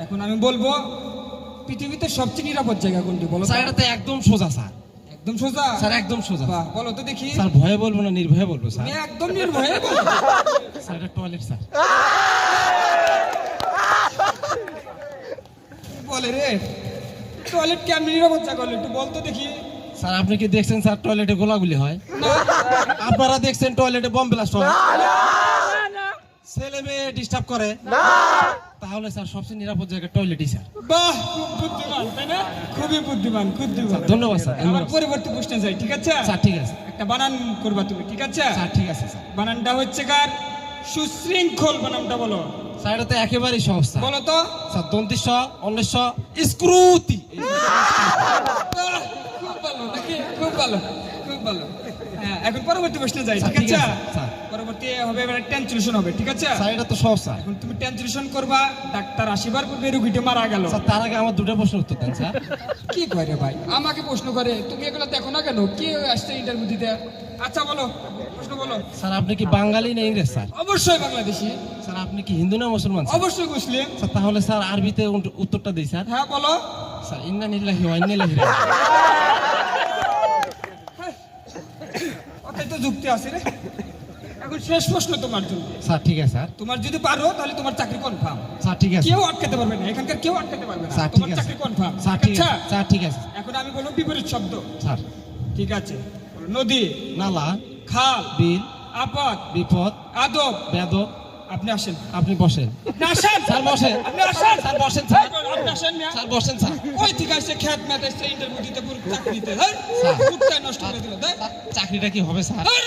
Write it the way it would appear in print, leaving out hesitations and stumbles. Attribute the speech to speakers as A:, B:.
A: এখন আমি বলবো পৃথিবীতে সবচেয়ে নিরাপদ জায়গা কোনটি বলো তো?
B: স্যার এটা তো একদম সোজা স্যার।
A: একদম সোজা?
B: স্যার একদম সোজা।
A: বাহ, বলো তো দেখি।
B: স্যার ভয়ে বলবো না নির্ভয়ে বলবো স্যার?
A: তুমি একদম নির্ভয়ে বলো।
B: স্যার এটা টয়লেট স্যার।
A: বলে রে, টয়লেট কেমন নিরাপদ জায়গা হলো একটু বল তো দেখি।
B: স্যার আপনি কি দেখছেন স্যার টয়লেটে গোলাগুলি হয়?
A: না।
B: আপনারা দেখছেন টয়লেটে বম ব্লাস্ট হয়? ছেলে মেয়ে ডিস্টার্ব করে? তাহলে স্যার সবচেয়ে নিরাপদ জায়গা টয়লেটই স্যার।
A: বাহ, খুব বুদ্ধিমান তাই না? খুবই বুদ্ধিমান, খুব বুদ্ধিমান।
B: ধন্যবাদ স্যার।
A: আমার পরবর্তী প্রশ্নে যাই, ঠিক আছে?
B: স্যার ঠিক আছে।
A: একটা বানান করবা তুমি, ঠিক আছে?
B: স্যার ঠিক আছে স্যার।
A: বানানটা হচ্ছে কার সুশৃঙ্খল বানানটা বলো।
B: স্যার এটা তো একেবারেই সহজ স্যার।
A: বলো তো।
B: স্যার দন্তিস্ব অন্যস্ব স্ক্রুতি।
A: বাহ, খুব ভালো নাকি? খুব ভালো, খুব ভালো। হ্যাঁ, এখন পরবর্তী প্রশ্নে যাই, ঠিক আছে?
B: স্যার।
A: পরবর্তী হবে এবার ট্রান্সলেশন হবে, ঠিক আছে?
B: স্যার এটা তো সহজ স্যার।
A: এখন তুমি ট্রান্সলেশন করবা, ডাক্তার আসিবার পূর্বে রোগীটা মারা গেল।
B: স্যার তার আগে আমার দুটো প্রশ্ন উত্তর দেন স্যার।
A: কি করে ভাই, আমাকে প্রশ্ন করে? তুমি এগুলো দেখো না কেন? কি আসছে ইন্টারভিউ দিতে? আচ্ছা বলো, প্রশ্ন বলো।
B: স্যার আপনি কি বাঙালি না ইংরেজ স্যার?
A: অবশ্যই বাংলাদেশি।
B: স্যার আপনি কি হিন্দু না মুসলমান স্যার?
A: অবশ্যই মুসলিম।
B: স্যার তাহলে স্যার আরবিতে উত্তরটা দিই স্যার।
A: হ্যাঁ বলো।
B: স্যার ইন্না লিল্লাহি ওয়া ইন্না ইলাইহি রাজিউন।
A: ওটাই তো যুক্তি আছে রে। এখন শেষ প্রশ্ন তোমার জন্য।
B: স্যার ঠিক আছে স্যার।
A: তোমার যদি পারো তাহলে তোমার চাকরি কনফার্ম।
B: স্যার ঠিক আছে।
A: কেউ আটকাতে পারবে না, এখানকার কেউ আটকাতে পারবে না।
B: স্যার ঠিক
A: তোমার
B: আছে।
A: চাকরি কনফার্ম।
B: স্যার ঠিক আছে। স্যার ঠিক আছে।
A: এখন আমি বলবো বিপরীত শব্দ।
B: স্যার
A: ঠিক আছে, নদী,
B: নালা,
A: খাল,
B: বিল,
A: আপদ,
B: বিপদ,
A: আদব।
B: বেদব।
A: আপনি আসেন।
B: আপনি বসেন।
A: আপনি আসেন।
B: স্যার বসেন।
A: আপনি আসেন।
B: স্যার বসেন স্যার।
A: আপনি আসেন না।
B: স্যার বসেন স্যার।
A: ওই থেকে আসছে খেত ম্যাথ আসছে ইন্টারভিউ দিতে পুরো চাকরি দিতে। হ্যাঁ,
B: স্যার।
A: মুখটা নষ্ট করে দিল।
B: চাকরিটা কি হবে স্যার?
A: হ্যাঁ